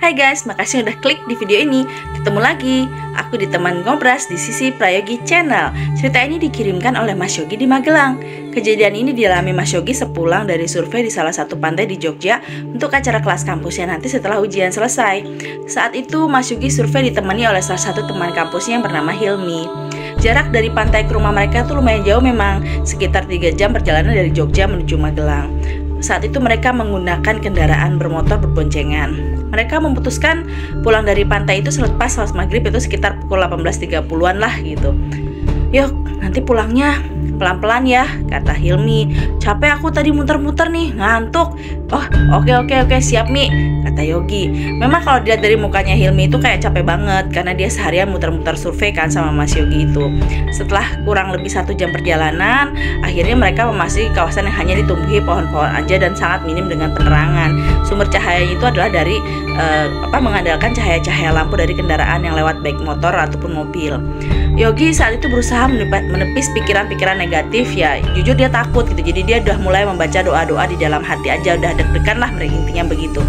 Hai guys, makasih udah klik di video ini. Ketemu lagi, aku ditemani ngobras di Sisi Prayogi Channel. Cerita ini dikirimkan oleh Mas Yogi di Magelang. Kejadian ini dialami Mas Yogi sepulang dari survei di salah satu pantai di Jogja untuk acara kelas kampusnya nanti setelah ujian selesai. Saat itu Mas Yogi survei ditemani oleh salah satu teman kampusnya yang bernama Hilmi. Jarak dari pantai ke rumah mereka tuh lumayan jauh memang, sekitar 3 jam perjalanan dari Jogja menuju Magelang. Saat itu mereka menggunakan kendaraan bermotor berboncengan. Mereka memutuskan pulang dari pantai itu selepas salat maghrib, itu sekitar pukul 18.30-an lah gitu. Yuk, nanti pulangnya pelan-pelan ya, kata Hilmi. Capek aku tadi muter-muter nih, ngantuk. Oh, oke, siap Mi, kata Yogi. Memang kalau dilihat dari mukanya Hilmi itu kayak capek banget, karena dia seharian muter-muter survei kan sama Mas Yogi itu. Setelah kurang lebih 1 jam perjalanan, akhirnya mereka memasuki kawasan yang hanya ditumbuhi pohon-pohon aja dan sangat minim dengan penerangan. Sumber cahayanya itu adalah dari mengandalkan cahaya-cahaya lampu dari kendaraan yang lewat baik motor ataupun mobil. Yogi saat itu berusaha menepis pikiran-pikiran negatif ya. Jujur dia takut gitu. Jadi dia udah mulai membaca doa-doa di dalam hati aja, udah deg-degan lah intinya begitu.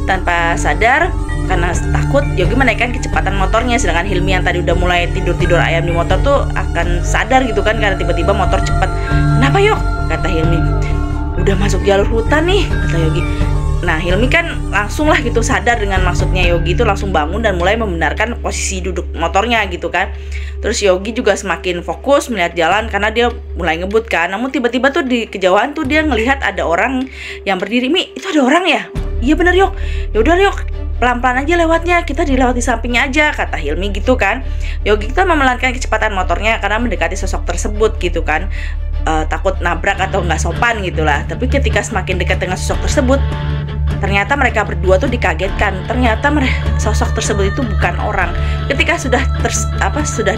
Tanpa sadar karena takut, Yogi menaikkan kecepatan motornya, sedangkan Hilmi yang tadi udah mulai tidur-tidur ayam di motor tuh akan sadar gitu kan karena tiba-tiba motor cepat. "Kenapa, Yok?" kata Hilmi. "Udah masuk jalur hutan nih," kata Yogi. Nah, Hilmi kan langsung lah gitu sadar dengan maksudnya Yogi itu, langsung bangun dan mulai membenarkan posisi duduk motornya gitu kan. Terus Yogi juga semakin fokus melihat jalan karena dia mulai ngebut kan. Namun tiba-tiba tuh di kejauhan tuh dia ngelihat ada orang yang berdiri. "Mi, itu ada orang ya?" "Iya bener Yok." "Ya udah Yok, pelan-pelan aja lewatnya, kita dilewati sampingnya aja," kata Hilmi gitu kan. Yogi kita memelankan kecepatan motornya karena mendekati sosok tersebut gitu kan. Takut nabrak atau nggak sopan gitulah. Tapi ketika semakin dekat dengan sosok tersebut, ternyata mereka berdua tuh dikagetkan. Ternyata sosok tersebut itu bukan orang. Ketika sudah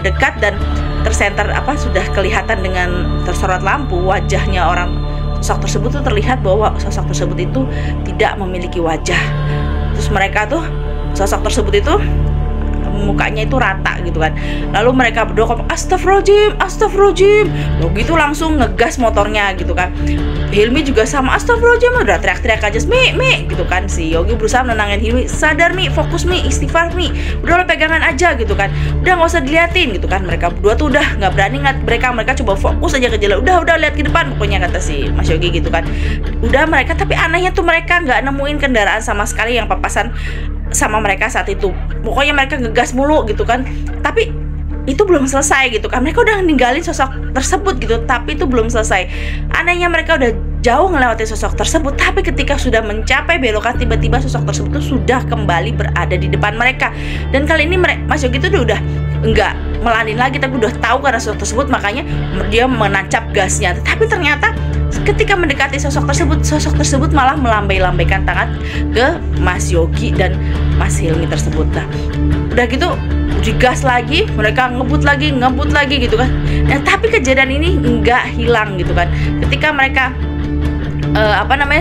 dekat dan tersenter sudah kelihatan dengan tersorot lampu wajahnya sosok tersebut tuh terlihat bahwa sosok tersebut itu tidak memiliki wajah. Terus sosok tersebut itu mukanya itu rata gitu kan. Lalu mereka berdua ngomong, Astagfirullahaladzim. Yogi itu langsung ngegas motornya gitu kan. Hilmi juga sama, Astagfirullahaladzim, udah teriak-teriak aja, Mi gitu kan. Si Yogi berusaha menenangin Hilmi, "Sadar Mi, fokus Mi, istighfar Mi, udah lo pegangan aja gitu kan, udah nggak usah diliatin gitu kan." Mereka berdua tuh udah nggak berani ngeliat mereka coba fokus aja ke jalan. Udah lihat ke depan pokoknya, kata si Mas Yogi gitu kan. Udah mereka, tapi anehnya tuh mereka nggak nemuin kendaraan sama sekali yang papasan sama mereka saat itu. Pokoknya mereka ngegas mulu gitu kan. Tapi itu belum selesai gitu kan. Mereka udah ninggalin sosok tersebut gitu, tapi itu belum selesai. Anehnya mereka udah jauh ngelewati sosok tersebut, tapi ketika sudah mencapai belokan, tiba-tiba sosok tersebut tuh sudah kembali berada di depan mereka. Dan kali ini Mas Yogi itu udah nggak melanin lagi, tapi udah tahu karena sosok tersebut, makanya dia menancap gasnya. Tapi ternyata ketika mendekati sosok tersebut malah melambai-lambaikan tangan ke Mas Yogi dan Mas Hilmi tersebut. Nah, udah gitu digas lagi, mereka ngebut lagi gitu kan. Nah, tapi kejadian ini nggak hilang gitu kan. Ketika mereka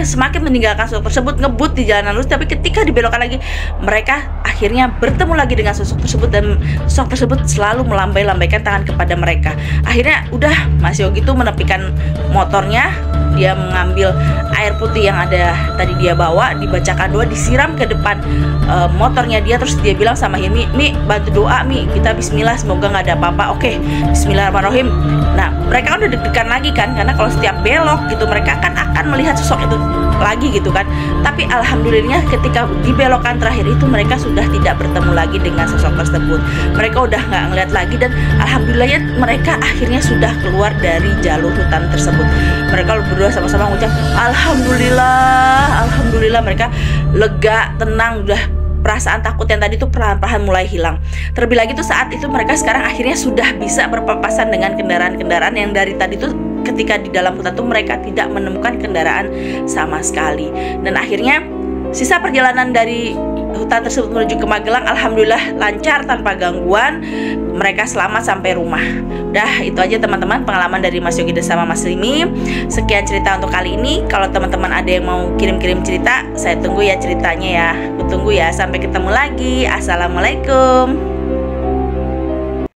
semakin meninggalkan sosok tersebut, ngebut di jalanan lurus, tapi ketika dibelokkan lagi, mereka akhirnya bertemu lagi dengan sosok tersebut dan sosok tersebut selalu melambai-lambaikan tangan kepada mereka. Akhirnya udah Mas Yogi itu menepikan motornya, dia mengambil air putih yang ada tadi dia bawa, dibacakan doa, disiram ke depan motornya dia. Terus dia bilang sama Hilmi, "Mi, bantu doa Mi, kita bismillah, semoga nggak ada apa-apa." Oke, bismillahirrahmanirrahim. Nah, mereka udah deg-degan lagi kan, karena kalau setiap belok gitu mereka akan melihat sosok itu lagi gitu kan. Tapi alhamdulillah ketika di belokan terakhir itu mereka sudah tidak bertemu lagi dengan sosok tersebut. Mereka udah nggak ngeliat lagi dan alhamdulillahnya mereka akhirnya sudah keluar dari jalur hutan tersebut. Mereka berdua sama-sama mengucap alhamdulillah. Mereka lega, tenang, udah perasaan takut yang tadi tuh perlahan-lahan mulai hilang. Terlebih lagi tuh saat itu mereka sekarang akhirnya sudah bisa berpapasan dengan kendaraan-kendaraan yang dari tadi tuh ketika di dalam hutan tuh mereka tidak menemukan kendaraan sama sekali. Dan akhirnya sisa perjalanan dari hutan tersebut menuju ke Magelang alhamdulillah lancar tanpa gangguan. Mereka selamat sampai rumah. Udah, itu aja teman-teman pengalaman dari Mas Yogi sama Mas Hilmi. Sekian cerita untuk kali ini. Kalau teman-teman ada yang mau kirim-kirim cerita, saya tunggu ya ceritanya ya. Aku tunggu ya. Sampai ketemu lagi. Assalamualaikum.